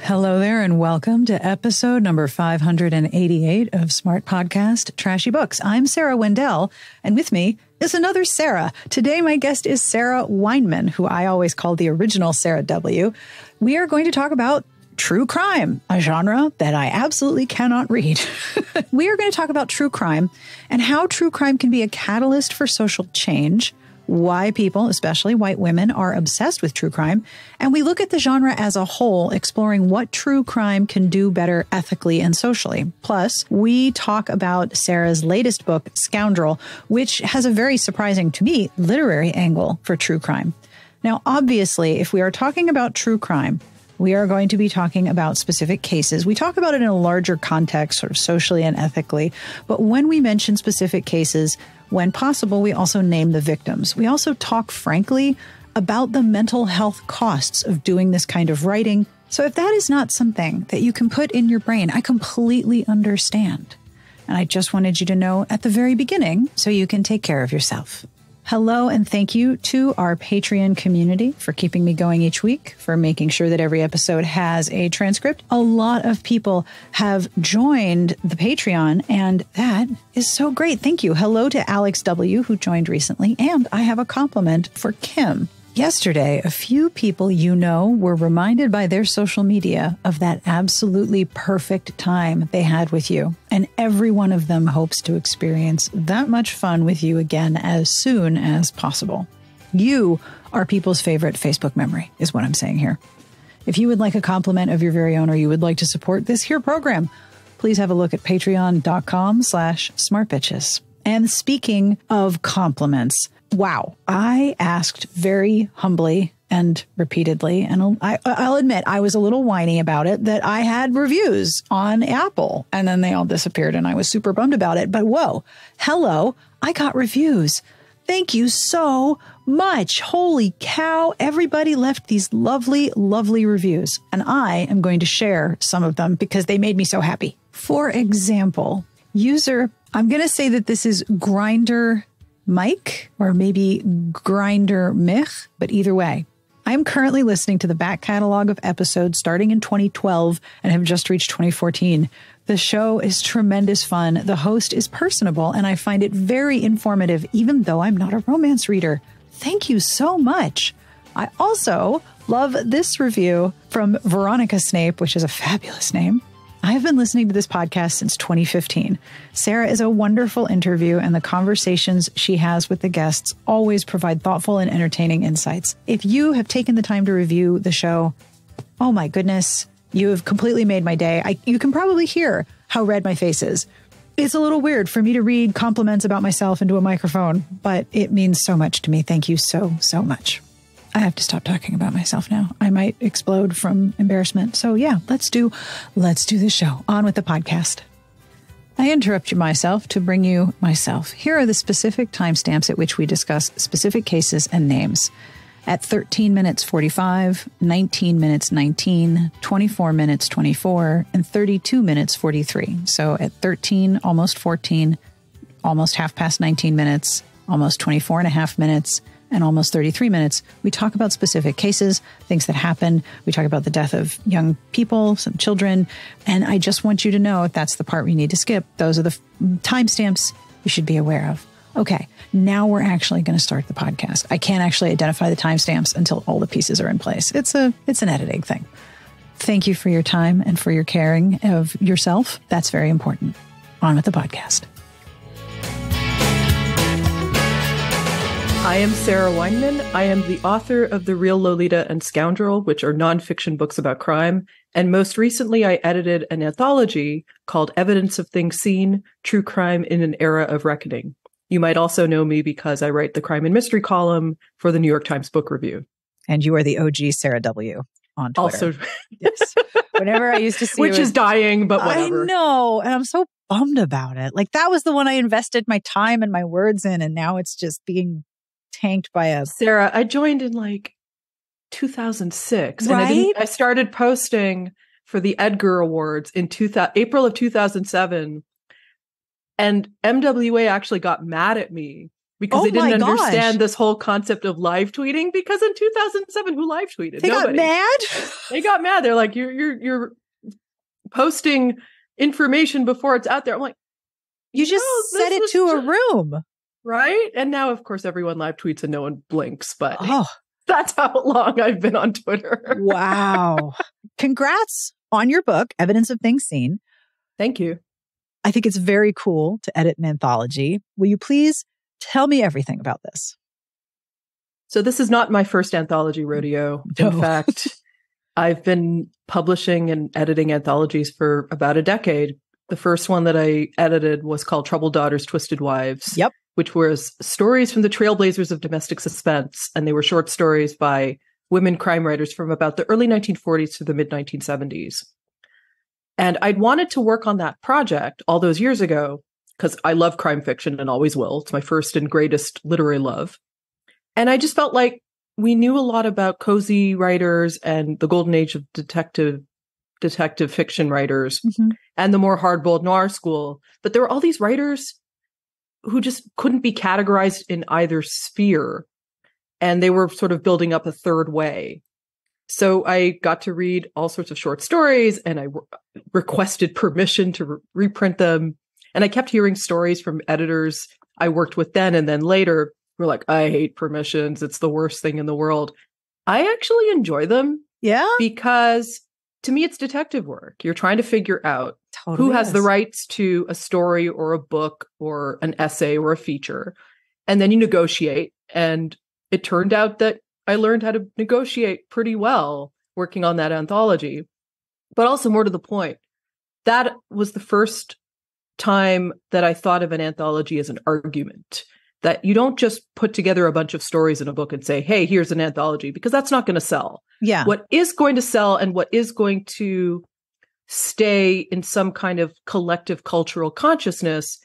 Hello there and welcome to episode number 588 of Smart Podcast Trashy Books. I'm Sarah Wendell, and with me is another Sarah. Today my guest is Sarah Weinman, who I always call the original Sarah W. We are going to talk about true crime, a genre that I absolutely cannot read. We are going to talk about true crime and how true crime can be a catalyst for social change, why people, especially white women, are obsessed with true crime. And we look at the genre as a whole, exploring what true crime can do better ethically and socially. Plus, we talk about Sarah's latest book, Scoundrel, which has a very surprising, to me, literary angle for true crime. Now, obviously, if we are talking about true crime, we are going to be talking about specific cases. We talk about it in a larger context, sort of socially and ethically. But when we mention specific cases, when possible, we also name the victims. We also talk frankly about the mental health costs of doing this kind of writing. So if that is not something that you can put in your brain, I completely understand. And I just wanted you to know at the very beginning so you can take care of yourself. Hello, and thank you to our Patreon community for keeping me going each week, for making sure that every episode has a transcript. A lot of people have joined the Patreon, and that is so great. Thank you. Hello to Alex W., who joined recently, and I have a compliment for Kim. Yesterday, a few people you know were reminded by their social media of that absolutely perfect time they had with you. And every one of them hopes to experience that much fun with you again as soon as possible. You are people's favorite Facebook memory, is what I'm saying here. If you would like a compliment of your very own, or you would like to support this here program, please have a look at patreon.com/smartbitches. And speaking of compliments, wow, I asked very humbly and repeatedly, and I'll admit I was a little whiny about it, that I had reviews on Apple, and then they all disappeared, and I was super bummed about it. But whoa, hello, I got reviews. Thank you so much. Holy cow. Everybody left these lovely, lovely reviews, and I am going to share some of them because they made me so happy. For example, I'm going to say that this is Grinder Mike, or maybe Grinder Mich, but either way, I'm currently listening to the back catalog of episodes starting in 2012 and have just reached 2014. The show is tremendous fun. The host is personable, and I find it very informative, even though I'm not a romance reader. Thank you so much. I also love this review from Veronica Snape, which is a fabulous name. I've been listening to this podcast since 2015. Sarah is a wonderful interview, and the conversations she has with the guests always provide thoughtful and entertaining insights. If you have taken the time to review the show, oh my goodness, you have completely made my day. You can probably hear how red my face is. It's a little weird for me to read compliments about myself into a microphone, but it means so much to me. Thank you so, so much. I have to stop talking about myself now. I might explode from embarrassment. So yeah, let's do the show. On with the podcast. I interrupt myself to bring you myself. Here are the specific timestamps at which we discuss specific cases and names. At 13 minutes 45, 19 minutes 19, 24 minutes 24, and 32 minutes 43. So at 13, almost 14, almost half past 19 minutes, almost 24 and a half minutes, and almost 33 minutes, we talk about specific cases, things that happen. We talk about the death of young people, some children. And I just want you to know if that's the part we need to skip, those are the timestamps you should be aware of. Okay, now we're actually going to start the podcast. I can't actually identify the timestamps until all the pieces are in place. It's an editing thing. Thank you for your time and for your caring of yourself. That's very important. On with the podcast. I am Sarah Weinman. I am the author of The Real Lolita and Scoundrel, which are nonfiction books about crime. And most recently, I edited an anthology called Evidence of Things Seen, True Crime in an Era of Reckoning. You might also know me because I write the crime and mystery column for the New York Times Book Review. And you are the OG Sarah W. on Twitter. Also, yes. Whenever I used to see which is dying, but whatever. I know. And I'm so bummed about it. Like, that was the one I invested my time and my words in, and now it's just being tanked by a... Sarah, I joined in like 2006. Right? And I started posting for the Edgar Awards in April of 2007. And MWA actually got mad at me because they didn't understand this whole concept of live tweeting. Because in 2007, who live tweeted? They Nobody. got mad. They got mad. They're like, you're posting information before it's out there. I'm like, you just set it to a room. Right? And now, of course, everyone live tweets and no one blinks, but that's how long I've been on Twitter. Wow. Congrats on your book, Evidence of Things Seen. Thank you. I think it's very cool to edit an anthology. Will you please tell me everything about this? So this is not my first anthology rodeo. No. In fact, I've been publishing and editing anthologies for about a decade. The first one that I edited was called Troubled Daughters, Twisted Wives. Yep. Which was stories from the trailblazers of domestic suspense. And they were short stories by women crime writers from about the early 1940s to the mid 1970s. And I'd wanted to work on that project all those years ago because I love crime fiction and always will. It's my first and greatest literary love. And I just felt like we knew a lot about cozy writers and the golden age of detective fiction writers and the more hardboiled noir school. But there were all these writers who just couldn't be categorized in either sphere. And they were sort of building up a third way. So I got to read all sorts of short stories and I requested permission to reprint them. And I kept hearing stories from editors I worked with then and then later who were like, I hate permissions. It's the worst thing in the world. I actually enjoy them. Yeah. Because to me, it's detective work. You're trying to figure out who has the rights to a story or a book or an essay or a feature. And then you negotiate. And it turned out that I learned how to negotiate pretty well working on that anthology. But also more to the point, that was the first time that I thought of an anthology as an argument. That you don't just put together a bunch of stories in a book and say, hey, here's an anthology, because that's not going to sell. Yeah. What is going to sell and what is going to stay in some kind of collective cultural consciousness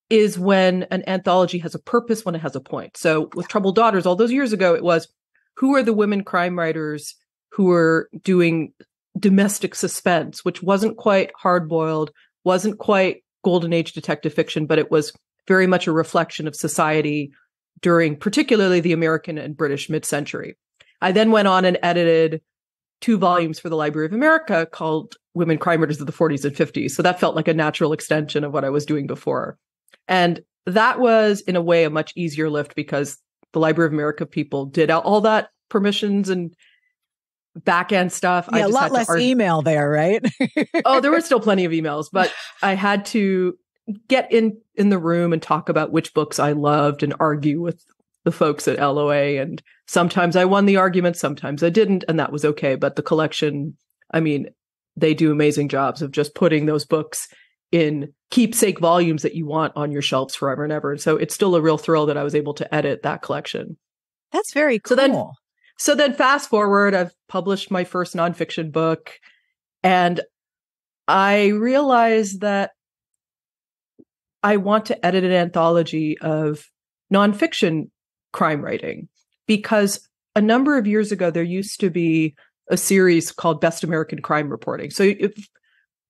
is when an anthology has a purpose, when it has a point. So with Troubled Daughters, all those years ago, it was, who are the women crime writers who were doing domestic suspense, which wasn't quite hard-boiled, wasn't quite golden age detective fiction, but it was very much a reflection of society during particularly the American and British mid-century. I then went on and edited 2 volumes for the Library of America called Women Crime Writers of the 40s and 50s. So that felt like a natural extension of what I was doing before. And that was, in a way, a much easier lift because the Library of America people did all that permissions and back-end stuff. Yeah, a lot less email there, right? Oh, there were still plenty of emails, but I had to get in the room and talk about which books I loved and argue with the folks at LOA. And sometimes I won the argument, sometimes I didn't, and that was okay. But the collection, I mean, they do amazing jobs of just putting those books in keepsake volumes that you want on your shelves forever and ever. And so it's still a real thrill that I was able to edit that collection. That's very cool. So then fast forward, I've published my first nonfiction book, and I realized that I want to edit an anthology of nonfiction crime writing, because a number of years ago, there used to be a series called Best American Crime Reporting. So if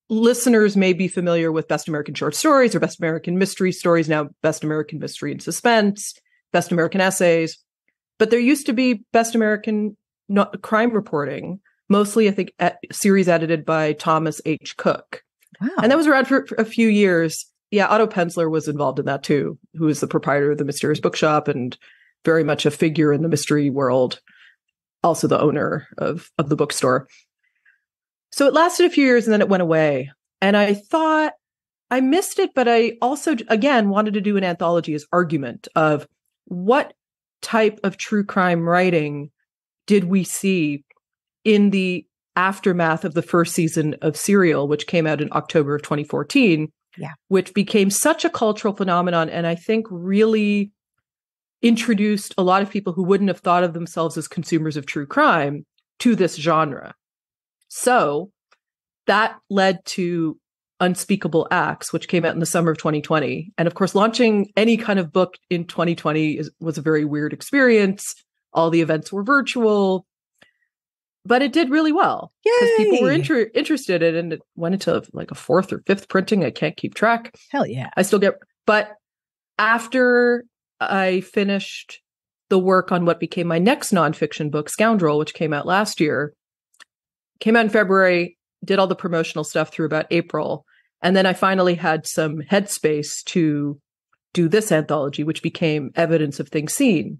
listeners may be familiar with Best American Short Stories or Best American Mystery Stories, now Best American Mystery and Suspense, Best American Essays. But there used to be Best American Crime Reporting, mostly, I think, series edited by Thomas H. Cook. Wow. And that was around for a few years. Yeah, Otto Penzler was involved in that too, who is the proprietor of the Mysterious Bookshop and very much a figure in the mystery world, also the owner of the bookstore. So it lasted a few years and then it went away. And I thought I missed it, but I also, again, wanted to do an anthology as argument of what type of true crime writing did we see in the aftermath of the first season of Serial, which came out in October of 2014, which became such a cultural phenomenon. And I think really introduced a lot of people who wouldn't have thought of themselves as consumers of true crime to this genre. So that led to Unspeakable Acts, which came out in the summer of 2020. And of course, launching any kind of book in 2020 was a very weird experience. All the events were virtual, but it did really well because people were interested in it, and it went into like a 4th or 5th printing. I can't keep track. Hell yeah. I still get, but after I finished the work on what became my next nonfiction book, Scoundrel, which came out last year. Came out in February, did all the promotional stuff through about April. And then I finally had some headspace to do this anthology, which became Evidence of Things Seen.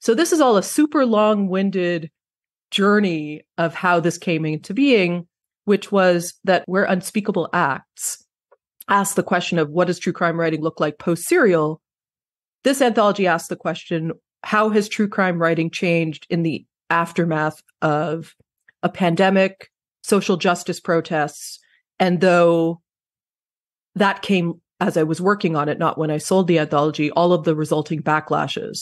So this is all a super long-winded journey of how this came into being, which was that Where Unspeakable Acts asked the question of what does true crime writing look like post-serial? This anthology asked the question, how has true crime writing changed in the aftermath of a pandemic, social justice protests? And though that came as I was working on it, not when I sold the anthology, all of the resulting backlashes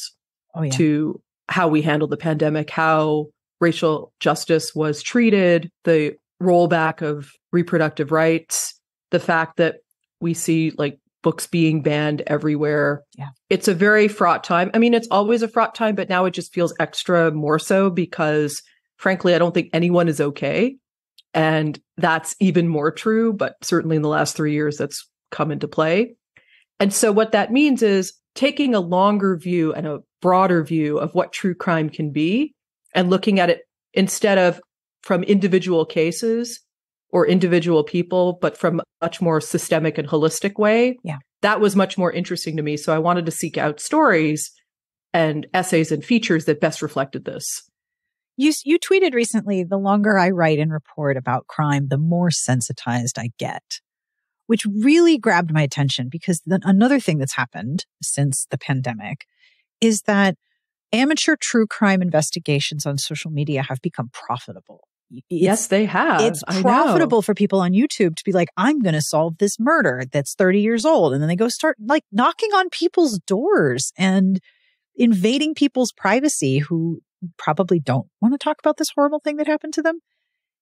to how we handled the pandemic, how racial justice was treated, the rollback of reproductive rights, the fact that we see like books being banned everywhere. Yeah. It's a very fraught time. I mean, it's always a fraught time, but now it just feels extra more so because, frankly, I don't think anyone is okay. And that's even more true, but certainly in the last 3 years, that's come into play. And so what that means is taking a longer view and a broader view of what true crime can be and looking at it instead of from individual cases or individual people, but from a much more systemic and holistic way. Yeah. That was much more interesting to me. So I wanted to seek out stories and essays and features that best reflected this. You tweeted recently, the longer I write and report about crime, the more sensitized I get, which really grabbed my attention because another thing that's happened since the pandemic is that amateur true crime investigations on social media have become profitable. Yes, they have. It's profitable for people on YouTube to be like, I'm going to solve this murder that's 30 years old. And then they go start like knocking on people's doors and invading people's privacy who probably don't want to talk about this horrible thing that happened to them.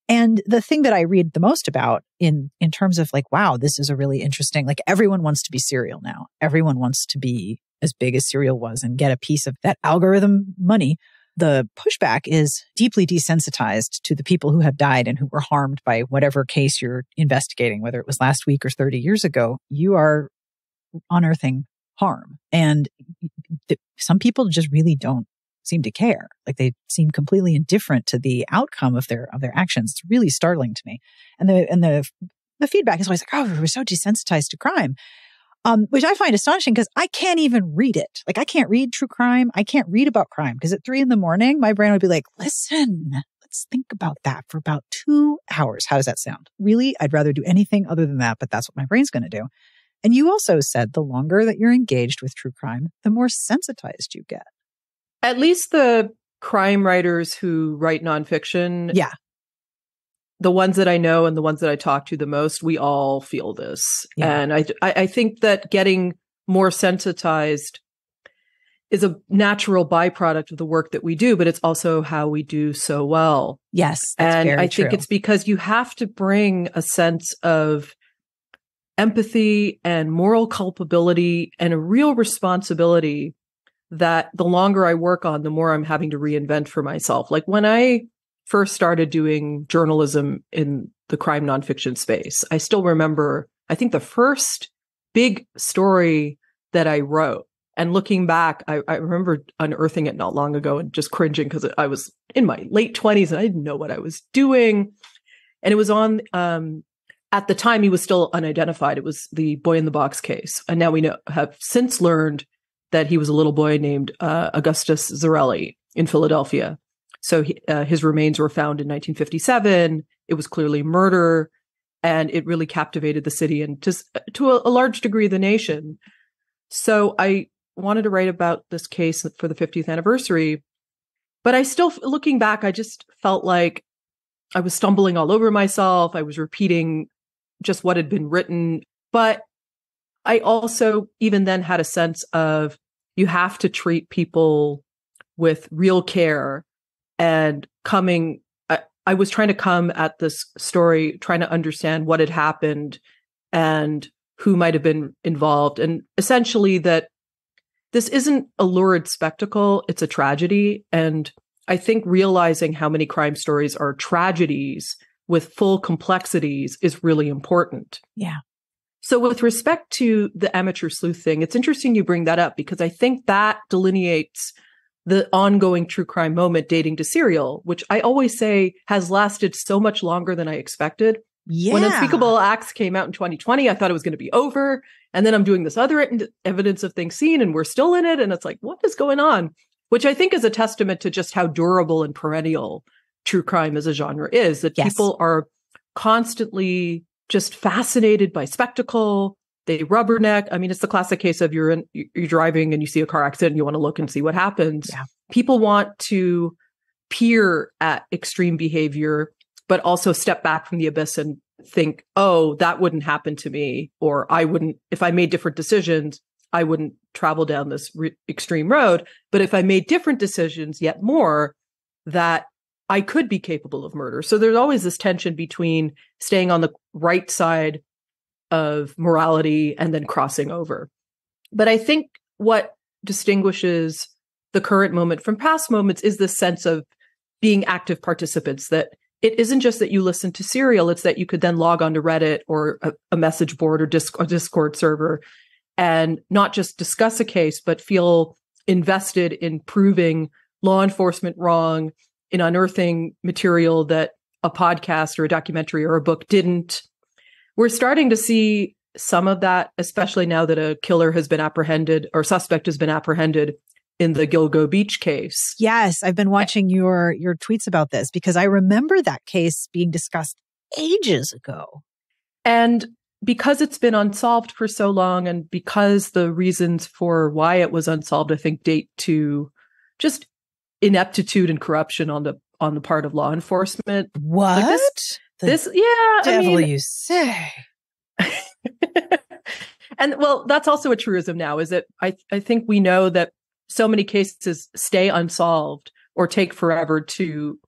And the thing that I read the most about in terms of like, wow, this is a really interesting, like everyone wants to be Serial now. Everyone wants to be as big as Serial was and get a piece of that algorithm money. The pushback is deeply desensitized to the people who have died and who were harmed by whatever case you're investigating, whether it was last week or 30 years ago. You are unearthing harm. And some people just really don't seem to care. Like they seem completely indifferent to the outcome of their actions. It's really startling to me. And the feedback is always like, oh, we're so desensitized to crime. Which I find astonishing because I can't even read it. Like I can't read true crime. I can't read about crime because at 3 a.m, my brain would be like, listen, let's think about that for about 2 hours. How does that sound? Really? I'd rather do anything other than that, but that's what my brain's going to do. And you also said the longer that you're engaged with true crime, the more sensitized you get. At least the crime writers who write nonfiction. Yeah. The ones that I know and the ones that I talk to the most, we all feel this. Yeah. And I think that getting more sensitized is a natural byproduct of the work that we do, but it's also how we do so well. Yes. And I think it's because you have to bring a sense of empathy and moral culpability and a real responsibility that the longer I work on, the more I'm having to reinvent for myself. Like when I first started doing journalism in the crime nonfiction space, I still remember, I think the first big story that I wrote, and looking back, I remember unearthing it not long ago and just cringing because I was in my late 20s and I didn't know what I was doing. And it was on, at the time he was still unidentified. It was the Boy in the Box case. And now we have since learned that he was a little boy named Augustus Zarelli in Philadelphia. So his remains were found in 1957. It was clearly murder, and it really captivated the city and just to a large degree the nation. So I wanted to write about this case for the 50th anniversary, but I still, looking back, I just felt like I was stumbling all over myself. I was repeating just what had been written, but I also even then had a sense of you have to treat people with real care. And I was trying to come at this story, trying to understand what had happened and who might have been involved. And essentially that this isn't a lurid spectacle, it's a tragedy. And I think realizing how many crime stories are tragedies with full complexities is really important. Yeah. So with respect to the amateur sleuth thing, it's interesting you bring that up because I think that delineates the ongoing true crime moment dating to serial, which I always say has lasted so much longer than I expected. Yeah. When Unspeakable Acts came out in 2020, I thought it was going to be over. And then I'm doing this other evidence of things seen and we're still in it. And it's like, what is going on? Which I think is a testament to just how durable and perennial true crime as a genre is, that people are constantly just fascinated by spectacle. They rubberneck. I mean, it's the classic case of you're driving and you see a car accident and you want to look and see what happens. Yeah. People want to peer at extreme behavior, but also step back from the abyss and think, oh, that wouldn't happen to me. Or I wouldn't, if I made different decisions, I wouldn't travel down this extreme road. But if I made different decisions, yet more, that I could be capable of murder. So there's always this tension between staying on the right side of morality and then crossing over. But I think what distinguishes the current moment from past moments is this sense of being active participants, that it isn't just that you listen to serial, it's that you could then log on to Reddit or a message board or Discord server and not just discuss a case, but feel invested in proving law enforcement wrong, in unearthing material that a podcast or a documentary or a book didn't. We're starting to see some of that, especially now that a killer has been apprehended or suspect has been apprehended in the Gilgo Beach case. Yes, I've been watching your tweets about this because I remember that case being discussed ages ago. And because it's been unsolved for so long and because the reasons for why it was unsolved, I think, date to just ineptitude and corruption on the part of law enforcement. What? Like this, yeah. Devil, you say. And well, that's also a truism now, is that I think we know that so many cases stay unsolved or take forever to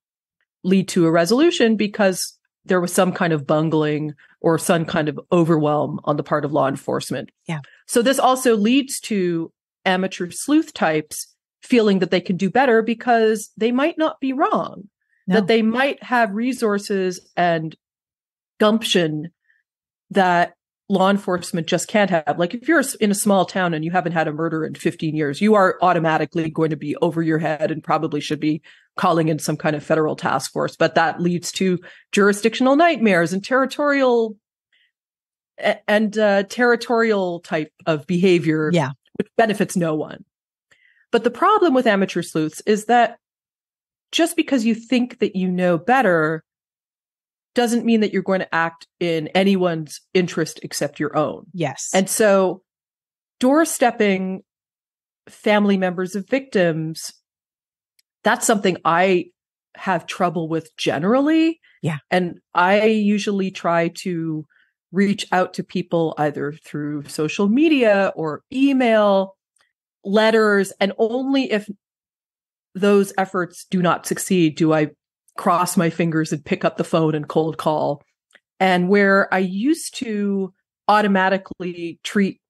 lead to a resolution because there was some kind of bungling or some kind of overwhelm on the part of law enforcement. Yeah. So this also leads to amateur sleuth types feeling that they can do better because they might not be wrong, that they might have resources and gumption that law enforcement just can't have. Like if you're in a small town and you haven't had a murder in 15 years, you are automatically going to be over your head and probably should be calling in some kind of federal task force. But that leads to jurisdictional nightmares and territorial type of behavior, which benefits no one. But the problem with amateur sleuths is that just because you think that you know better doesn't mean that you're going to act in anyone's interest except your own. Yes. And so doorstepping family members of victims, that's something I have trouble with generally. Yeah. And I usually try to reach out to people either through social media or email, letters, and only if those efforts do not succeed do I cross my fingers and pick up the phone and cold call. And where I used to automatically treat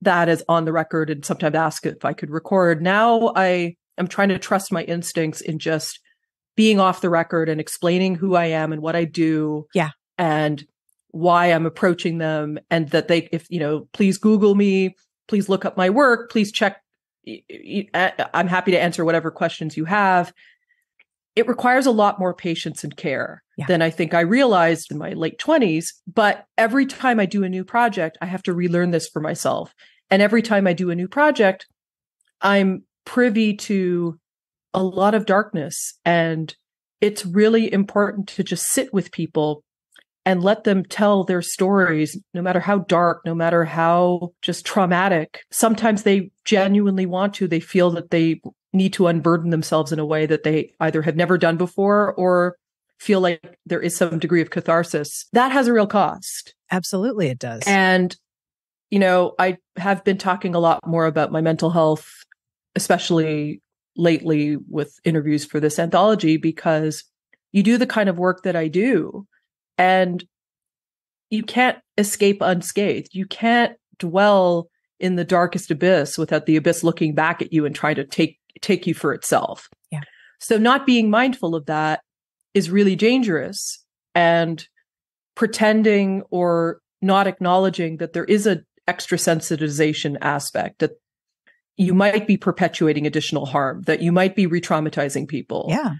that as on the record and sometimes ask if I could record, now I am trying to trust my instincts in just being off the record and explaining who I am and what I do. Yeah. And why I'm approaching them, and that they, if, please Google me, please look up my work, please check. I'm happy to answer whatever questions you have. It requires a lot more patience and care than I think I realized in my late 20s. But every time I do a new project, I have to relearn this for myself. And every time I do a new project, I'm privy to a lot of darkness. And it's really important to just sit with people and let them tell their stories, no matter how dark, no matter how just traumatic. Sometimes they genuinely want to. They feel that they need to unburden themselves in a way that they either have never done before or feel like there is some degree of catharsis. That has a real cost. Absolutely, it does. And, I have been talking a lot more about my mental health, especially lately with interviews for this anthology, because you do the kind of work that I do. And you can't escape unscathed. You can't dwell in the darkest abyss without the abyss looking back at you and trying to take you for itself. Yeah. So not being mindful of that is really dangerous. And pretending or not acknowledging that there is a extra sensitization aspect, that you might be perpetuating additional harm, that you might be re-traumatizing people. Yeah.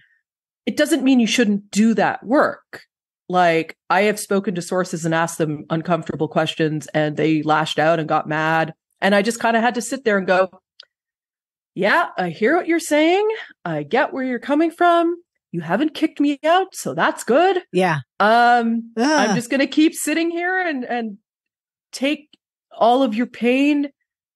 It doesn't mean you shouldn't do that work. Like, I have spoken to sources and asked them uncomfortable questions, and they lashed out and got mad. And I just kind of had to sit there and go, yeah, I hear what you're saying. I get where you're coming from. You haven't kicked me out, so that's good. Yeah. I'm just going to keep sitting here and take all of your pain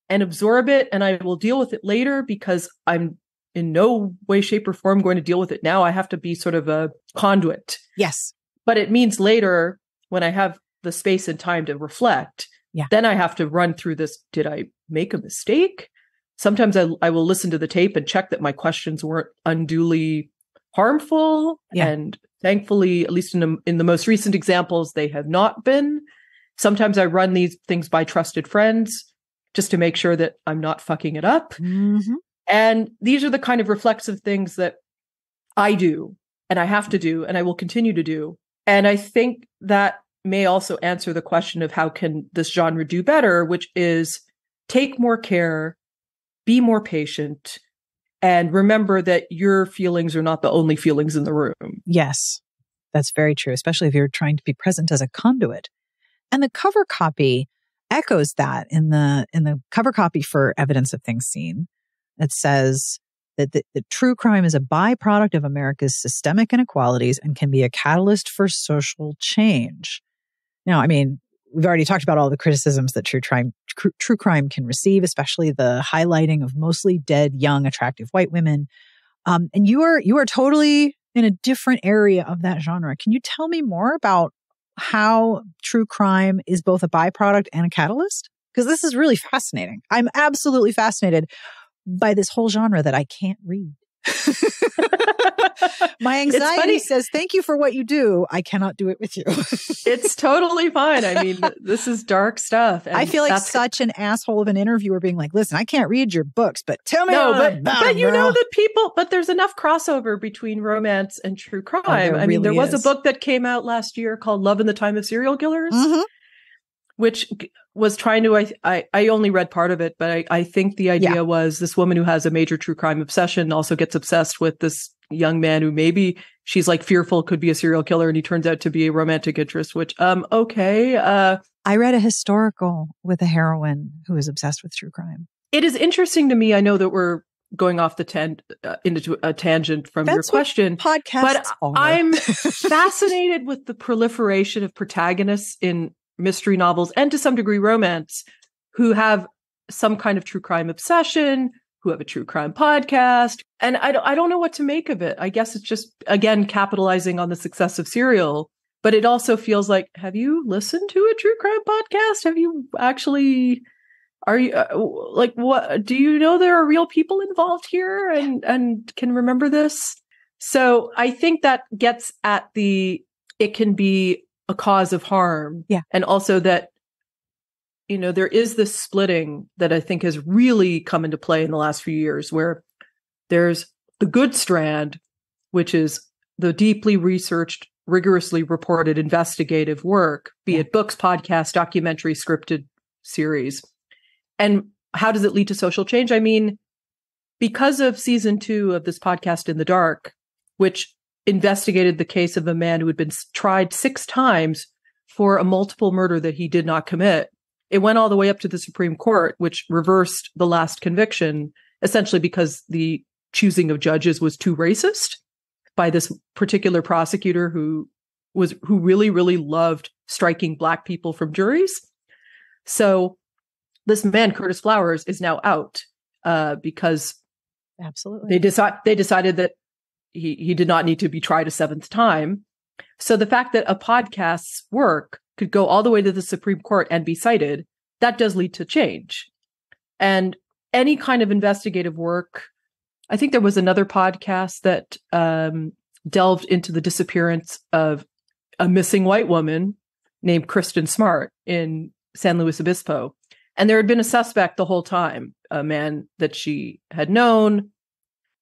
and absorb it, and I will deal with it later, because I'm in no way, shape, or form going to deal with it now. I have to be sort of a conduit. Yes. But it means later, when I have the space and time to reflect, then I have to run through this. Did I make a mistake? Sometimes I will listen to the tape and check that my questions weren't unduly harmful. Yeah. And thankfully, at least in the most recent examples, they have not been. Sometimes I run these things by trusted friends just to make sure that I'm not fucking it up. Mm-hmm. And these are the kind of reflexive things that I do, and I have to do, and I will continue to do. And I think that may also answer the question of how can this genre do better, which is take more care, be more patient, and remember that your feelings are not the only feelings in the room. Yes, that's very true, especially if you're trying to be present as a conduit. And the cover copy echoes that in the cover copy for Evidence of Things Seen. It says that the true crime is a byproduct of America's systemic inequalities and can be a catalyst for social change. Now, I mean, we've already talked about all the criticisms that true crime can receive, especially the highlighting of mostly dead, young, attractive white women. And you are totally in a different area of that genre. Can you tell me more about how true crime is both a byproduct and a catalyst? Because this is really fascinating. I'm absolutely fascinated by this whole genre that I can't read. My anxiety says, thank you for what you do. I cannot do it with you. It's totally fine. I mean, this is dark stuff. And I feel like such an asshole of an interviewer being like, listen, I can't read your books, but tell me about but you them, know that but there's enough crossover between romance and true crime. I mean, there was a book that came out last year called Love in the Time of Serial Killers, which was trying to, I only read part of it, but I think the idea was this woman who has a major true crime obsession also gets obsessed with this young man who maybe she's like fearful could be a serial killer, and he turns out to be a romantic interest, which, okay. I read a historical with a heroine who is obsessed with true crime. It is interesting to me. I know that we're going off the into a tangent from your question, podcasts but I'm fascinated with the proliferation of protagonists in mystery novels and to some degree romance who have some kind of true crime obsession, who have a true crime podcast. And I don't know what to make of it. I guess it's just, again, capitalizing on the success of Serial. But it also feels like, have you listened to a true crime podcast? Have you actually, are you like, what, do you know there are real people involved here and can remember this? So I think that gets at it can be a cause of harm. Yeah. And also that, there is this splitting that I think has really come into play in the last few years, where there's the good strand, which is the deeply researched, rigorously reported investigative work, be it books, podcasts, documentary, scripted series. And how does it lead to social change? I mean, because of season 2 of this podcast In the Dark, which investigated the case of a man who had been tried 6 times for a multiple murder that he did not commit. It went all the way up to the Supreme Court, which reversed the last conviction, essentially because the choosing of judges was too racist by this particular prosecutor who really, really loved striking Black people from juries. So this man, Curtis Flowers, is now out because absolutely they decided that he did not need to be tried a 7th time. So the fact that a podcast's work could go all the way to the Supreme Court and be cited, that does lead to change. And any kind of investigative work, I think there was another podcast that delved into the disappearance of a missing white woman named Kristen Smart in San Luis Obispo. And there had been a suspect the whole time, a man that she had known.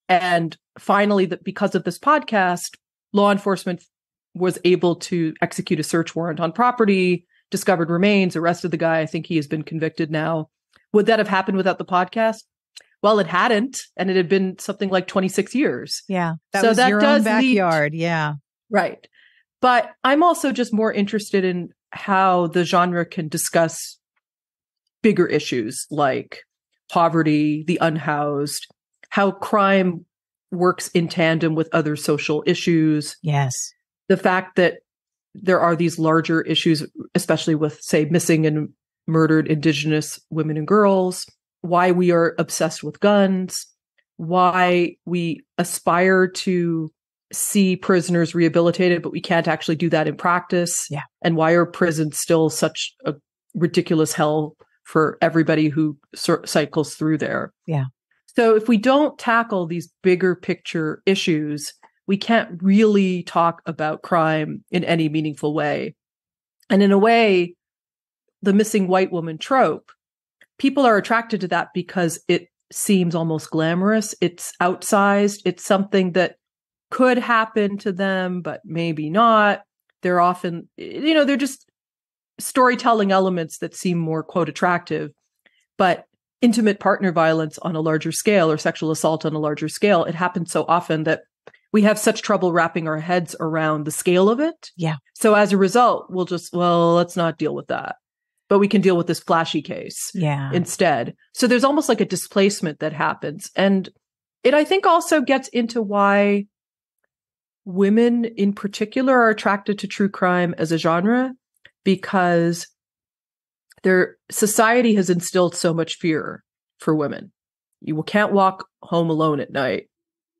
And finally, because of this podcast, law enforcement was able to execute a search warrant on property discovered remains, arrested the guy. I think he has been convicted now. Would that have happened without the podcast? Well, it hadn't, and it had been something like 26 years. Yeah. That was your own backyard. Yeah. Right. But I'm also just more interested in how the genre can discuss bigger issues like poverty, the unhoused, how crime works in tandem with other social issues. Yes. The fact that there are these larger issues, especially with, say, missing and murdered Indigenous women and girls, why we are obsessed with guns, why we aspire to see prisoners rehabilitated, but we can't actually do that in practice. Yeah. And why are prisons still such a ridiculous hell for everybody who cycles through there? Yeah. So if we don't tackle these bigger picture issues, we can't really talk about crime in any meaningful way. And in a way, the missing white woman trope, people are attracted to that because it seems almost glamorous. It's outsized. It's something that could happen to them, but maybe not. They're often, they're just storytelling elements that seem more, quote, attractive. But intimate partner violence on a larger scale or sexual assault on a larger scale, it happens so often that we have such trouble wrapping our heads around the scale of it. Yeah. So as a result, let's not deal with that. But we can deal with this flashy case instead. So there's almost like a displacement that happens. And it, I think, also gets into why women in particular are attracted to true crime as a genre, because their society has instilled so much fear for women. You can't walk home alone at night.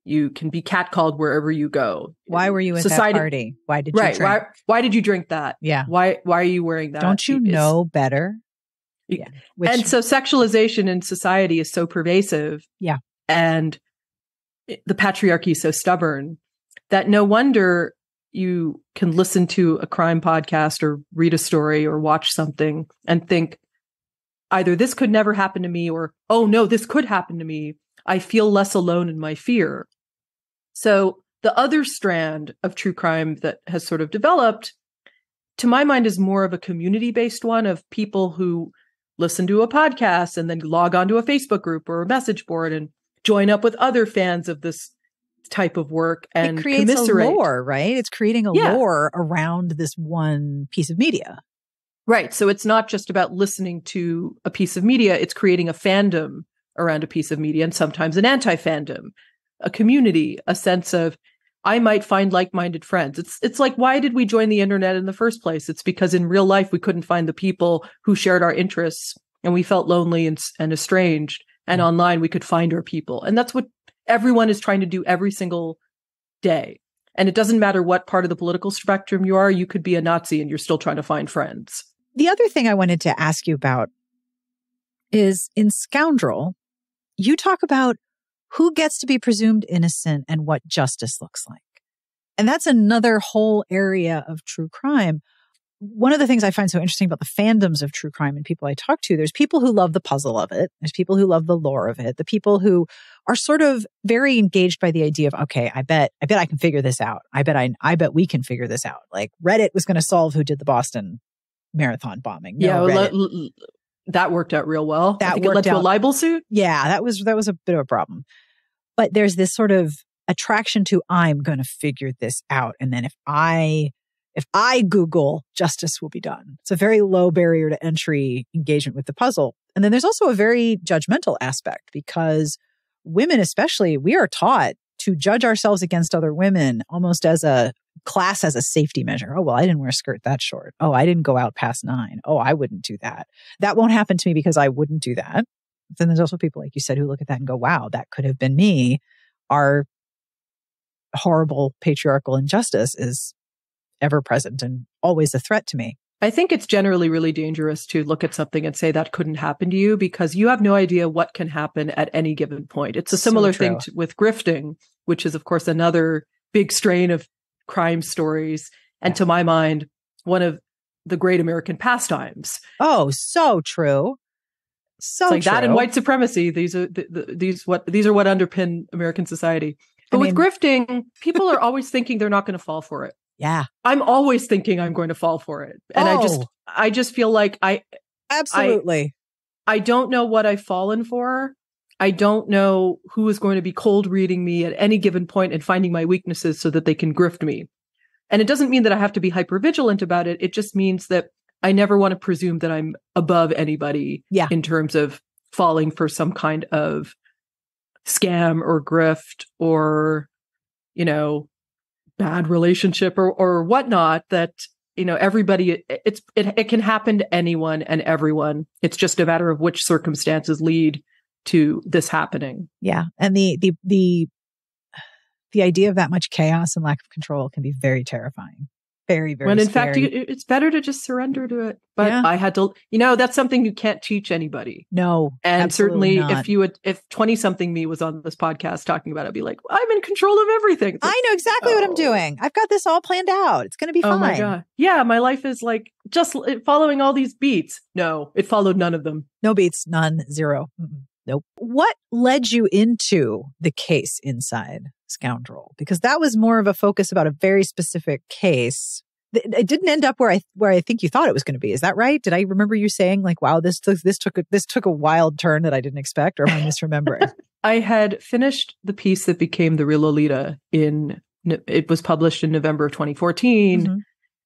You can be catcalled wherever you go. Why were you at that party? Why did you drink? Why did you drink that? Yeah. Why are you wearing that? Don't you know better? Yeah. And so sexualization in society is so pervasive. Yeah. And the patriarchy is so stubborn that no wonder you can listen to a crime podcast or read a story or watch something and think either this could never happen to me or, oh no, this could happen to me. I feel less alone in my fear. So the other strand of true crime that has sort of developed, to my mind, is more of a community-based one of people who listen to a podcast and then log onto a Facebook group or a message board and join up with other fans of this type of work and it creates commiserate. A lore, right? It's creating a lore around this one piece of media. Right. So it's not just about listening to a piece of media. It's creating a fandom around a piece of media, and sometimes an anti-fandom, a community, a sense of, I might find like-minded friends. It's like, why did we join the internet in the first place? It's because in real life, we couldn't find the people who shared our interests, and we felt lonely and estranged. And online, we could find our people. And that's what everyone is trying to do every single day. And it doesn't matter what part of the political spectrum you are. You could be a Nazi and you're still trying to find friends. The other thing I wanted to ask you about is in Scoundrel, you talk about who gets to be presumed innocent and what justice looks like. And that's another whole area of true crime. One of the things I find so interesting about the fandoms of true crime and people I talk to, there's people who love the puzzle of it. There's people who love the lore of it. The people who are sort of very engaged by the idea of, okay, I bet I can figure this out. I bet we can figure this out. Like Reddit was going to solve who did the Boston Marathon bombing. That worked out real well. That I think it led to a libel suit. Yeah, that was a bit of a problem. But there's this sort of attraction to, I'm going to figure this out. And then if I Google, justice will be done. It's a very low barrier to entry engagement with the puzzle. And then there's also a very judgmental aspect because women especially, we are taught to judge ourselves against other women almost as a class, as a safety measure. Oh, well, I didn't wear a skirt that short. Oh, I didn't go out past 9. Oh, I wouldn't do that. That won't happen to me because I wouldn't do that. Then there's also people, like you said, who look at that and go, wow, that could have been me. Our horrible patriarchal injustice is ever present and always a threat to me. I think it's generally really dangerous to look at something and say that couldn't happen to you because you have no idea what can happen at any given point. It's a similar thing with grifting, which is, of course, another big strain of crime stories. And to my mind, one of the great American pastimes. Oh, so true. So it's like true. That and white supremacy. These are what underpin American society. But with grifting, people are always thinking they're not going to fall for it. Yeah. I'm always thinking I'm going to fall for it. And I just feel like absolutely. I don't know what I've fallen for. I don't know who is going to be cold reading me at any given point and finding my weaknesses so that they can grift me. And it doesn't mean that I have to be hypervigilant about it. It just means that I never want to presume that I'm above anybody in terms of falling for some kind of scam or grift or, bad relationship or whatnot that, everybody, it can happen to anyone and everyone. It's just a matter of which circumstances lead to this happening. Yeah. And the idea of that much chaos and lack of control can be very terrifying. Very, very when in scary. fact, it's better to just surrender to it. But I had to, that's something you can't teach anybody. No. And certainly not. if 20-something me was on this podcast talking about it, I'd be like, I'm in control of everything. I know exactly what I'm doing. I've got this all planned out. It's going to be fine. Oh my God. Yeah. My life is like just following all these beats. No, it followed none of them. No beats, none, zero. Nope. What led you into the case inside Scoundrel? Because that was more of a focus about a very specific case. It didn't end up where I think you thought it was going to be. Is that right? Did I remember you saying like, "Wow, this took a wild turn that I didn't expect," or am I misremembering? I had finished the piece that became The Real Lolita it was published in November of 2014,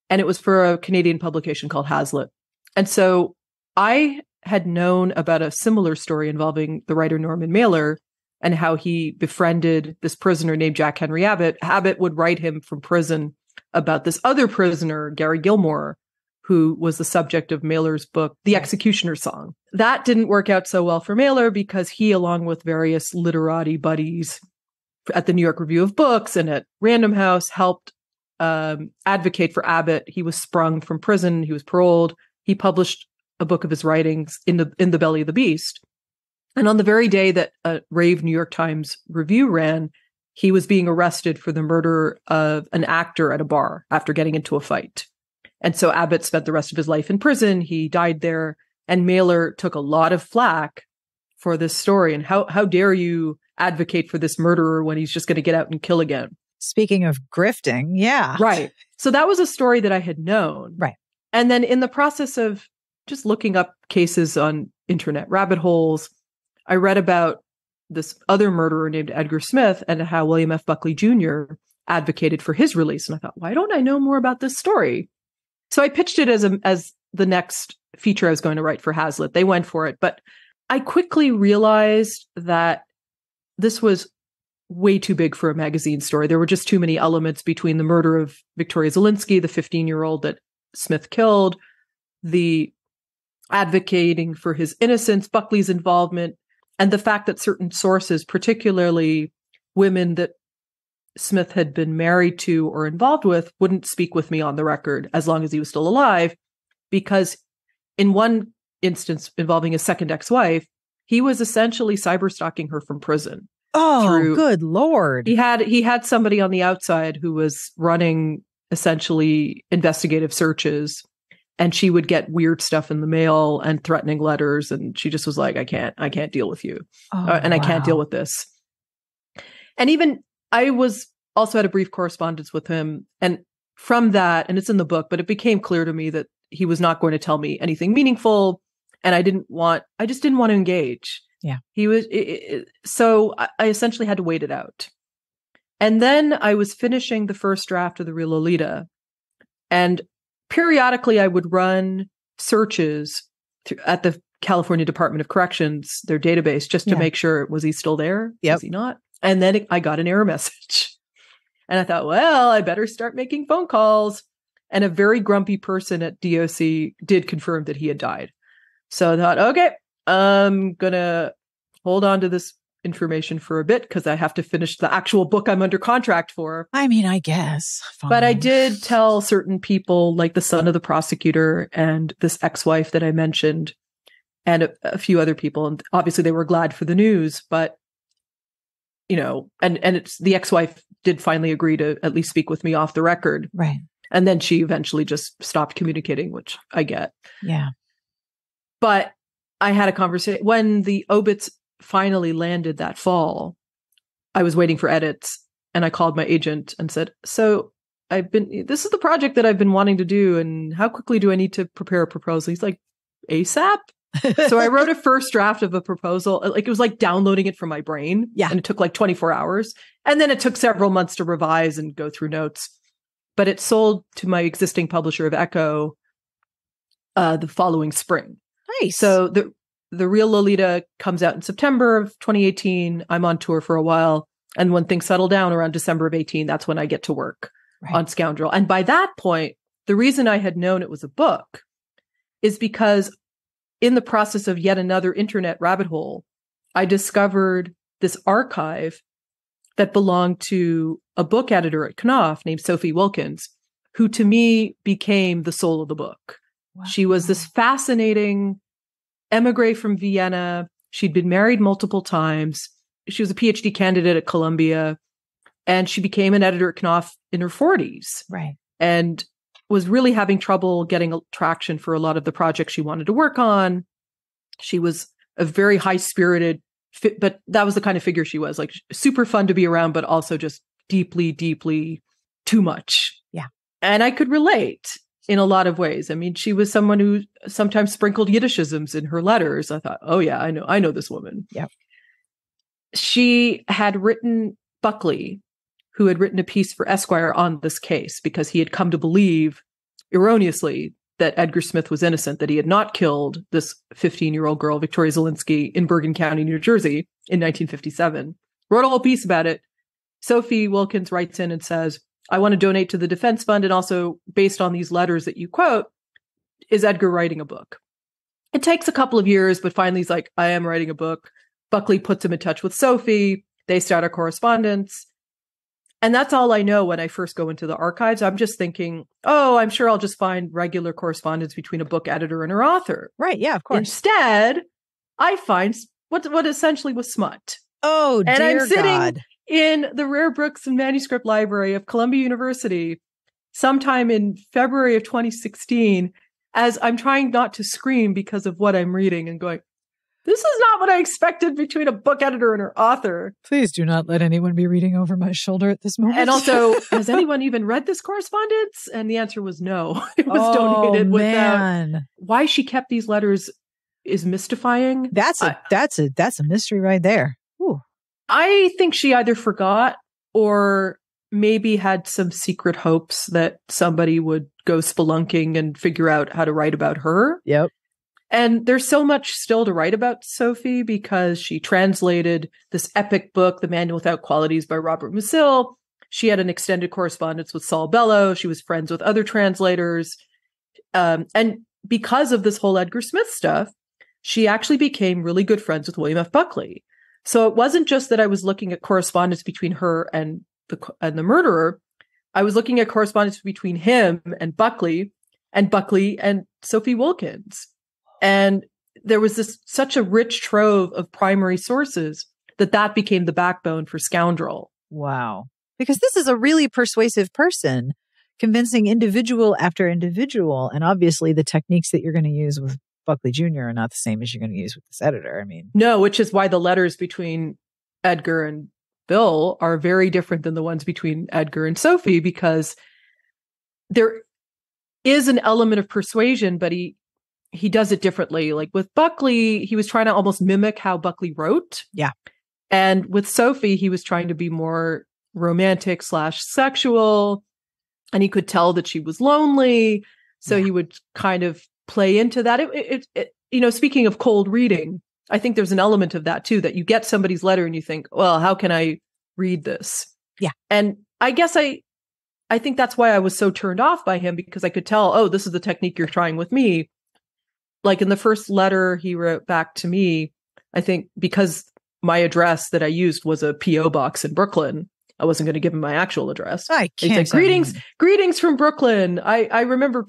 and it was for a Canadian publication called Hazlitt. And so I had known about a similar story involving the writer Norman Mailer and how he befriended this prisoner named Jack Henry Abbott. Abbott would write him from prison about this other prisoner, Gary Gilmore, who was the subject of Mailer's book, The Executioner's Song. That didn't work out so well for Mailer because he, along with various literati buddies at the New York Review of Books and at Random House, helped advocate for Abbott. He was sprung from prison. He was paroled. He published a book of his writings in the Belly of the Beast. And on the very day that a rave New York Times review ran, he was being arrested for the murder of an actor at a bar after getting into a fight. And so Abbott spent the rest of his life in prison. He died there. And Mailer took a lot of flack for this story. And how dare you advocate for this murderer when he's just going to get out and kill again? Speaking of grifting, yeah. Right. So that was a story that I had known. Right. And then in the process of just looking up cases on internet rabbit holes, I read about this other murderer named Edgar Smith and how William F. Buckley Jr. advocated for his release. And I thought, why don't I know more about this story? So I pitched it as the next feature I was going to write for Hazlitt. They went for it. But I quickly realized that this was way too big for a magazine story. There were just too many elements between the murder of Victoria Zelinsky, the 15-year-old that Smith killed, the advocating for his innocence, Buckley's involvement, and the fact that certain sources, particularly women that Smith had been married to or involved with, wouldn't speak with me on the record as long as he was still alive, because in one instance involving his second ex-wife, he was essentially cyberstalking her from prison. Oh, good Lord. He had somebody on the outside who was running essentially investigative searches, and she would get weird stuff in the mail and threatening letters. And she just was like, I can't deal with you. I can't deal with this. And even I was also had a brief correspondence with him. And from that, and it's in the book, but it became clear to me that he was not going to tell me anything meaningful. And I just didn't want to engage. Yeah. He was, so I essentially had to wait it out. And then I was finishing the first draft of The Real Lolita. And periodically I would run searches at the California Department of Corrections, their database, just to make sure, was he still there? Yep. Was he not? And then I got an error message. And I thought, well, I better start making phone calls. And a very grumpy person at DOC did confirm that he had died. So I thought, okay, I'm going to hold on to this information for a bit because I have to finish the actual book I'm under contract for. I mean, I guess. Fine. But I did tell certain people, like the son of the prosecutor and this ex-wife that I mentioned, and a few other people. And obviously they were glad for the news, but, and it's the ex-wife did finally agree to at least speak with me off the record. Right. And then she eventually just stopped communicating, which I get. Yeah. But I had a conversation when the obits finally landed that fall. I was waiting for edits and I called my agent and said, so this is the project that I've been wanting to do. And how quickly do I need to prepare a proposal? He's like, ASAP. So I wrote a first draft of a proposal. Like, it was like downloading it from my brain. Yeah. And it took like 24 hours. And then it took several months to revise and go through notes. But it sold to my existing publisher of Echo the following spring. Nice. So the Real Lolita comes out in September of 2018. I'm on tour for a while. And when things settle down around December of 18, that's when I get to work on Scoundrel. And by that point, the reason I had known it was a book is because in the process of yet another internet rabbit hole, I discovered this archive that belonged to a book editor at Knopf named Sophie Wilkins, who to me became the soul of the book. Wow. She was this fascinating emigre from Vienna. She'd been married multiple times. She was a PhD candidate at Columbia, and she became an editor at Knopf in her 40s. Right. And was really having trouble getting traction for a lot of the projects she wanted to work on. She was a very high-spirited, but that was the kind of figure she was, like super fun to be around, but also just deeply, deeply too much. Yeah. And I could relate in a lot of ways. I mean, she was someone who sometimes sprinkled Yiddishisms in her letters. I thought, oh yeah, I know this woman. Yeah. She had written Buckley, who had written a piece for Esquire on this case because he had come to believe erroneously that Edgar Smith was innocent, that he had not killed this 15-year-old girl, Victoria Zelinsky, in Bergen County, New Jersey in 1957. Wrote a whole piece about it. Sophie Wilkins writes in and says, I want to donate to the defense fund. And also, based on these letters that you quote, is Edgar writing a book? It takes a couple of years, but finally he's like, I am writing a book. Buckley puts him in touch with Sophie. They start a correspondence. And that's all I know when I first go into the archives. I'm just thinking, oh, I'm sure I'll just find regular correspondence between a book editor and her author. Right. Yeah, of course. Instead, I find what essentially was smut. Oh, and dear I'm sitting God. in the Rare Books and Manuscript Library of Columbia University sometime in February of 2016 as I'm trying not to scream because of what I'm reading and going, this is not what I expected between a book editor and her author. Please do not let anyone be reading over my shoulder at this moment. And also, has anyone even read this correspondence? And the answer was no. It was donated without. Why she kept these letters is mystifying. That's a mystery right there. Ooh. I think she either forgot or maybe had some secret hopes that somebody would go spelunking and figure out how to write about her. Yep. And there's so much still to write about Sophie because she translated this epic book, The Manual Without Qualities by Robert Musil. She had an extended correspondence with Saul Bellow. She was friends with other translators. And because of this whole Edgar Smith stuff, she actually became really good friends with William F. Buckley. So it wasn't just that I was looking at correspondence between her and the murderer. I was looking at correspondence between him and Buckley and Sophie Wilkins. And there was such a rich trove of primary sources that became the backbone for Scoundrel. Wow. Because this is a really persuasive person, convincing individual after individual. And obviously the techniques that you're going to use with Buckley Jr. are not the same as you're going to use with this editor. I mean, no, which is why the letters between Edgar and Bill are very different than the ones between Edgar and Sophie, because there is an element of persuasion, but he does it differently. Like with Buckley, he was trying to almost mimic how Buckley wrote. Yeah. And with Sophie, he was trying to be more romantic / sexual. And he could tell that she was lonely. So he would kind of play into that. Speaking of cold reading, I think there's an element of that too, that you get somebody's letter and you think, well, how can I read this? Yeah. And I guess I think that's why I was so turned off by him, because I could tell, oh, this is the technique you're trying with me. Like in the first letter he wrote back to me, I think because my address that I used was a P.O. box in Brooklyn, I wasn't going to give him my actual address. I can't. He said, greetings from Brooklyn. I remember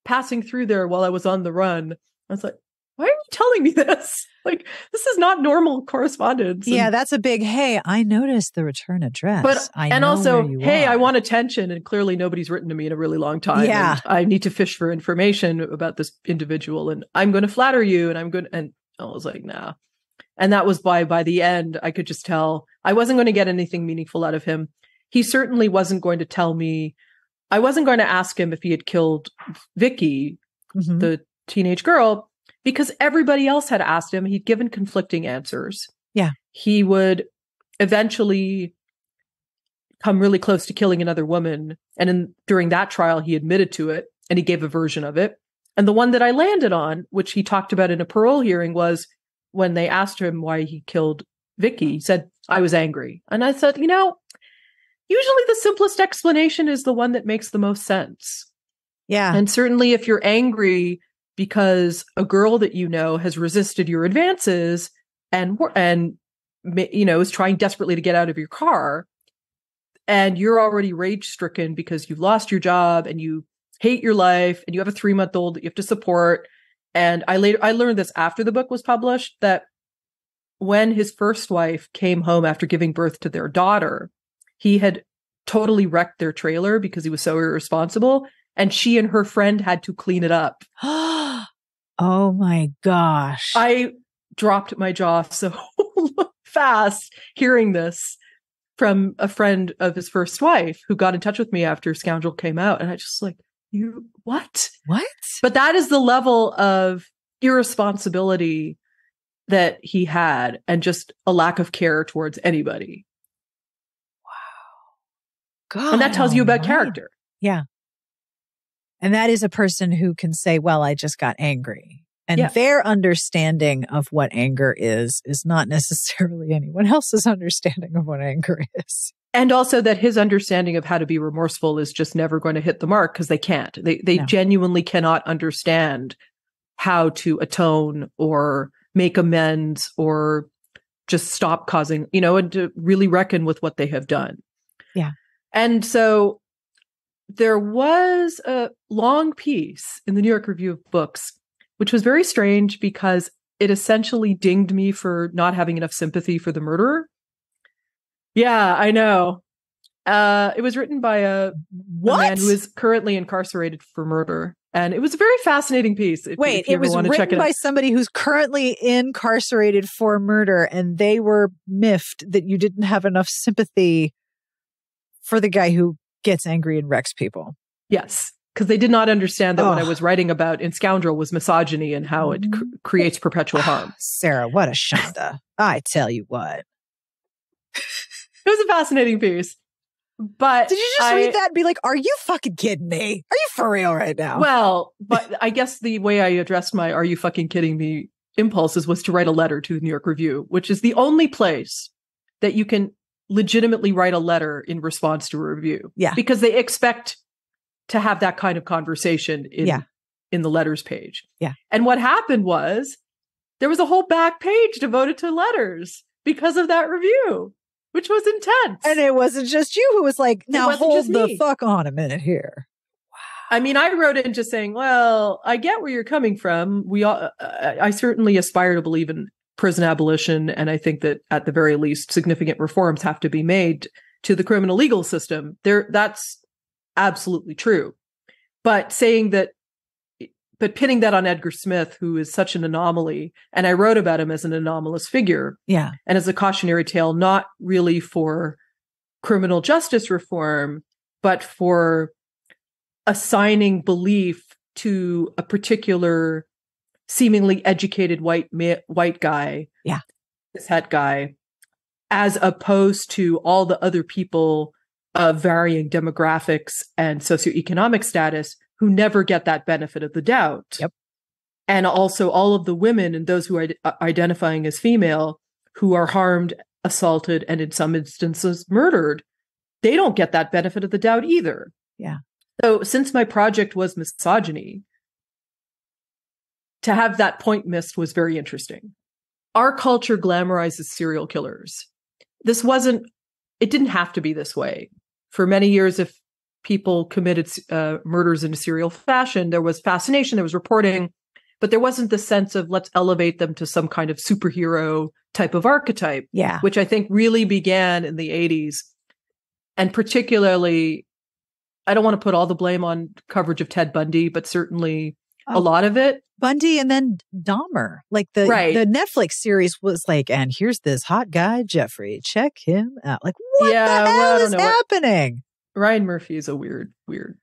passing through there while I was on the run. I was like, why are you telling me this? Like, this is not normal correspondence. Yeah, that's a big, hey, I noticed the return address. And also, hey, I want attention. And clearly nobody's written to me in a really long time. Yeah. And I need to fish for information about this individual. And I'm going to flatter you. And I was like, nah. And that was by the end, I could just tell I wasn't going to get anything meaningful out of him. He certainly wasn't going to tell me I wasn't going to ask him if he had killed Vicky, the teenage girl, because everybody else had asked him. He'd given conflicting answers. Yeah. He would eventually come really close to killing another woman. And during that trial, he admitted to it and he gave a version of it. And the one that I landed on, which he talked about in a parole hearing, was when they asked him why he killed Vicky, he said, I was angry. And I said, usually the simplest explanation is the one that makes the most sense. Yeah. And certainly if you're angry because a girl that you know has resisted your advances and is trying desperately to get out of your car, and you're already rage-stricken because you've lost your job and you hate your life and you have a 3-month-old that you have to support. And I learned this after the book was published, that when his first wife came home after giving birth to their daughter, he had totally wrecked their trailer because he was so irresponsible. And she and her friend had to clean it up. Oh my gosh. I dropped my jaw so fast hearing this from a friend of his first wife who got in touch with me after Scoundrel came out. And I just you, what? What? But that is the level of irresponsibility that he had and just a lack of care towards anybody. Wow. God. And that tells you about character. Yeah. And that is a person who can say, well, I just got angry. And their understanding of what anger is not necessarily anyone else's understanding of what anger is. And also that his understanding of how to be remorseful is just never going to hit the mark because they can't. They genuinely cannot understand how to atone or make amends or just stop causing, and to really reckon with what they have done. Yeah. And so there was a long piece in the New York Review of Books, which was very strange because it essentially dinged me for not having enough sympathy for the murderer. Yeah, I know. It was written by a man who is currently incarcerated for murder. And it was a very fascinating piece. If it was written by somebody who's currently incarcerated for murder, and they were miffed that you didn't have enough sympathy for the guy who gets angry and wrecks people. Yes, because they did not understand that what I was writing about in Scoundrel was misogyny and how it creates perpetual harm. Sarah, what a shonda. I tell you what. It was a fascinating piece. But did you just read that and be like, are you fucking kidding me? Are you for real right now? Well, but I guess the way I addressed my are you fucking kidding me impulses was to write a letter to the New York Review, which is the only place that you can legitimately write a letter in response to a review. Yeah. Because they expect to have that kind of conversation in the letters page. Yeah. And what happened was there was a whole back page devoted to letters because of that review, which was intense. And it wasn't just you who was like, now hold the fuck on a minute here. Wow. I mean, I wrote in just saying, well, I get where you're coming from. I certainly aspire to believe in prison abolition. And I think that at the very least, significant reforms have to be made to the criminal legal system. That's absolutely true. But pinning that on Edgar Smith, who is such an anomaly, and I wrote about him as an anomalous figure. Yeah. And as a cautionary tale, not really for criminal justice reform, but for assigning belief to a particular seemingly educated white guy, this het guy, as opposed to all the other people of varying demographics and socioeconomic status who never get that benefit of the doubt. Yep. And also all of the women and those who are identifying as female who are harmed, assaulted, and in some instances murdered, they don't get that benefit of the doubt either. Yeah. So since my project was misogyny, to have that point missed was very interesting. Our culture glamorizes serial killers. It didn't have to be this way. For many years, if people committed murders in a serial fashion, there was fascination, there was reporting, but there wasn't the sense of let's elevate them to some kind of superhero type of archetype, which I think really began in the 80s. And particularly, I don't want to put all the blame on coverage of Ted Bundy, but certainly a lot of it. Bundy and then Dahmer. Like the Netflix series was like, and here's this hot guy, Jeffrey, check him out. Like, what the hell is happening? Ryan Murphy is a weird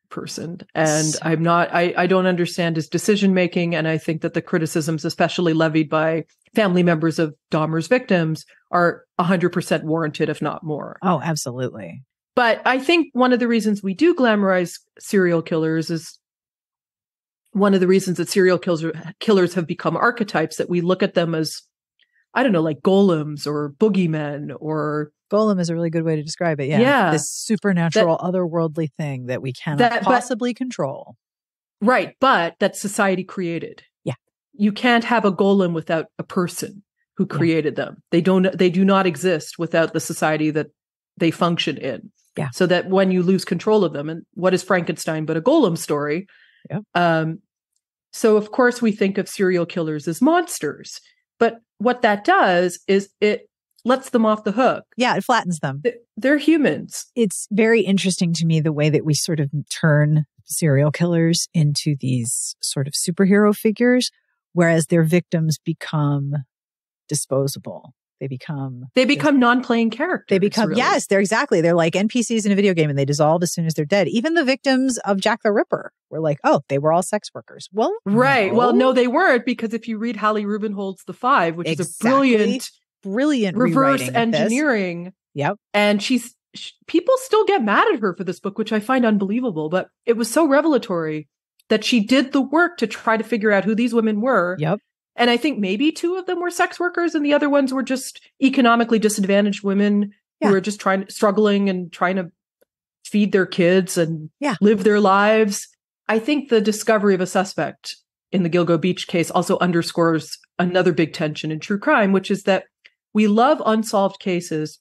person. And I don't understand his decision making. And I think that the criticisms, especially levied by family members of Dahmer's victims, are 100% warranted, if not more. Oh, absolutely. But I think one of the reasons we do glamorize serial killers is one of the reasons that serial killers have become archetypes, that we look at them as, I don't know, like golems or boogeymen or... Golem is a really good way to describe it. Yeah. This supernatural, otherworldly thing that we cannot possibly control. Right. But that society created. Yeah. You can't have a golem without a person who created them. They do not exist without the society that they function in. Yeah. So that when you lose control of them, and what is Frankenstein but a golem story? Yeah. So of course we think of serial killers as monsters, but what that does is it lets them off the hook. Yeah, it flattens them. They're humans. It's very interesting to me the way that we sort of turn serial killers into these sort of superhero figures, whereas their victims become disposable. They become non-playing characters. They become, really. Yes, they're like NPCs in a video game, and they dissolve as soon as they're dead. Even the victims of Jack the Ripper were like, oh, they were all sex workers. Well, right. No. Well, no, they weren't, because if you read Hallie Rubenhold's The Five, which is a brilliant reverse engineering. Yep. And people still get mad at her for this book, which I find unbelievable, but it was so revelatory that she did the work to try to figure out who these women were. Yep. And I think maybe 2 of them were sex workers and the other ones were just economically disadvantaged women who were just struggling and trying to feed their kids and live their lives. I think the discovery of a suspect in the Gilgo Beach case also underscores another big tension in true crime, which is that we love unsolved cases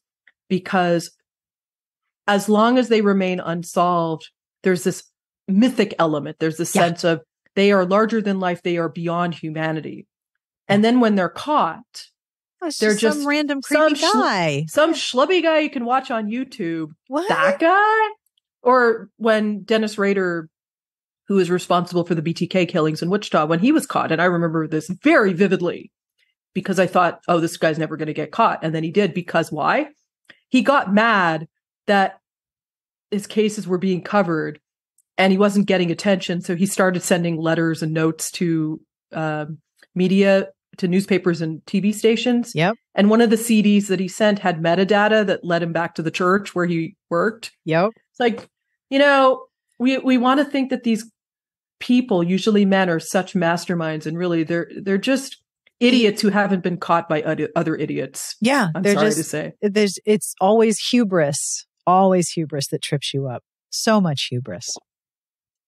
because as long as they remain unsolved, there's this mythic element. There's this sense of they are larger than life. They are beyond humanity. And then when they're caught, they're just some random creepy guy. Some schlubby guy you can watch on YouTube. What? That guy? Or when Dennis Rader, who is responsible for the BTK killings in Wichita, when he was caught, and I remember this very vividly because I thought, oh, this guy's never going to get caught. And then he did, because why? He got mad that his cases were being covered and he wasn't getting attention. So he started sending letters and notes to media, to newspapers and TV stations. Yep. And one of the CDs that he sent had metadata that led him back to the church where he worked. Yep. It's like, we want to think that these people, usually men, are such masterminds, and really they're just idiots who haven't been caught by other idiots. Yeah. I'm sorry to say. It's always hubris that trips you up. So much hubris.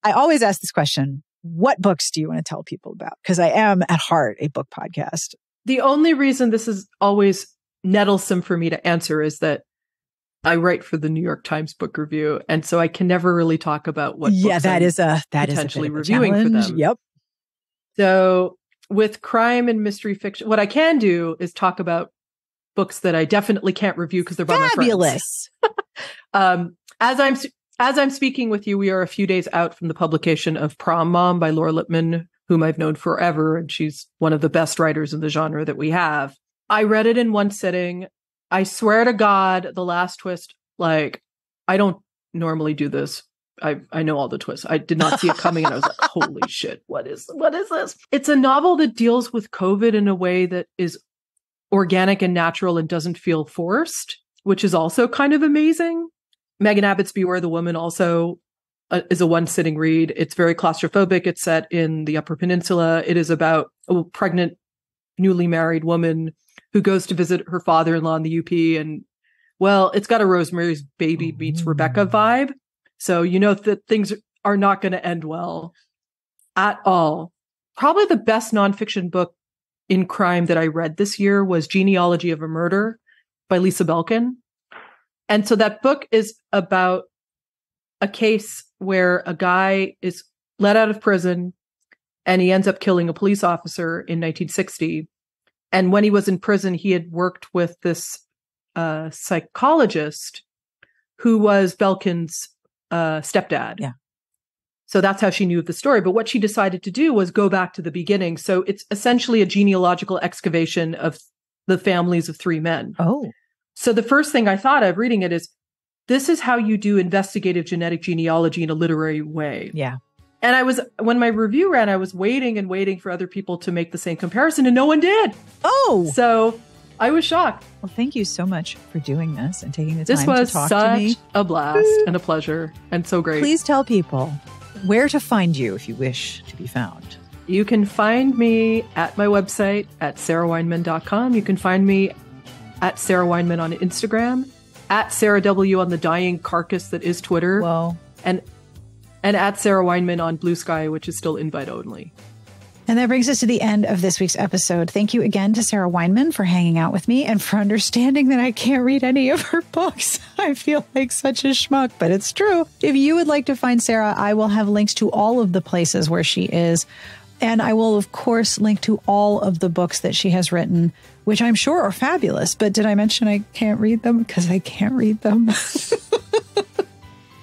I always ask this question. What books do you want to tell people about? Because I am at heart a book podcast. The only reason this is always nettlesome for me to answer is that I write for the New York Times Book Review, and so I can never really talk about what books that is potentially reviewing for them. Yep. So with crime and mystery fiction, what I can do is talk about books that I definitely can't review because they're by my friends. As I'm speaking with you, we are a few days out from the publication of Prom Mom by Laura Lippman, whom I've known forever, and she's one of the best writers in the genre that we have. I read it in one sitting. I swear to God, the last twist, I don't normally do this. I know all the twists. I did not see it coming, and I was like, holy shit, what is this? It's a novel that deals with COVID in a way that is organic and natural and doesn't feel forced, which is also kind of amazing. Megan Abbott's Beware the Woman also is a one-sitting read. It's very claustrophobic. It's set in the Upper Peninsula. It is about a pregnant, newly married woman who goes to visit her father-in-law in the UP. And, well, it's got a Rosemary's Baby meets Rebecca vibe. So you know that things are not going to end well at all. Probably the best nonfiction book in crime that I read this year was Genealogy of a Murder by Lisa Belkin. And so that book is about a case where a guy is let out of prison and he ends up killing a police officer in 1960. And when he was in prison, he had worked with this psychologist who was Belkin's stepdad. Yeah. So that's how she knew of the story. But what she decided to do was go back to the beginning. So it's essentially a genealogical excavation of the families of 3 men. Oh. So the first thing I thought of reading it is, this is how you do investigative genetic genealogy in a literary way. Yeah. And when my review ran, I was waiting and waiting for other people to make the same comparison, and no one did. Oh! So I was shocked. Well, thank you so much for doing this and taking the time to talk to me. This was such a blast and a pleasure and so great. Please tell people where to find you if you wish to be found. You can find me at my website at sarahweinman.com. You can find me at Sarah Weinman on Instagram, at Sarah W on the dying carcass that is Twitter. Whoa. And at Sarah Weinman on Blue Sky, which is still invite only. And that brings us to the end of this week's episode. Thank you again to Sarah Weinman for hanging out with me and for understanding that I can't read any of her books. I feel like such a schmuck, but it's true. If you would like to find Sarah, I will have links to all of the places where she is. And I will, of course, link to all of the books that she has written, which I'm sure are fabulous. But did I mention I can't read them? Because I can't read them.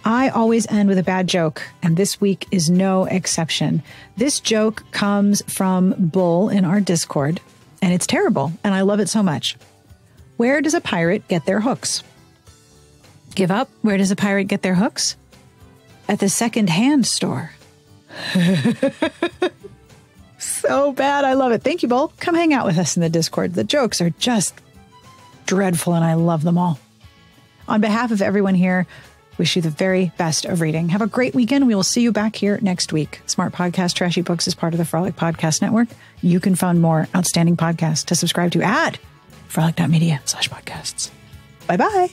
I always end with a bad joke, and this week is no exception. This joke comes from Bull in our Discord, and it's terrible, and I love it so much. Where does a pirate get their hooks? Give up? Where does a pirate get their hooks? At the second-hand store. So bad. I love it. Thank you, Bull. Come hang out with us in the Discord. The jokes are just dreadful, and I love them all. On behalf of everyone here, wish you the very best of reading. Have a great weekend. We will see you back here next week. Smart Podcast Trashy Books is part of the Frolic Podcast Network. You can find more outstanding podcasts to subscribe to at frolic.media/podcasts. Bye-bye.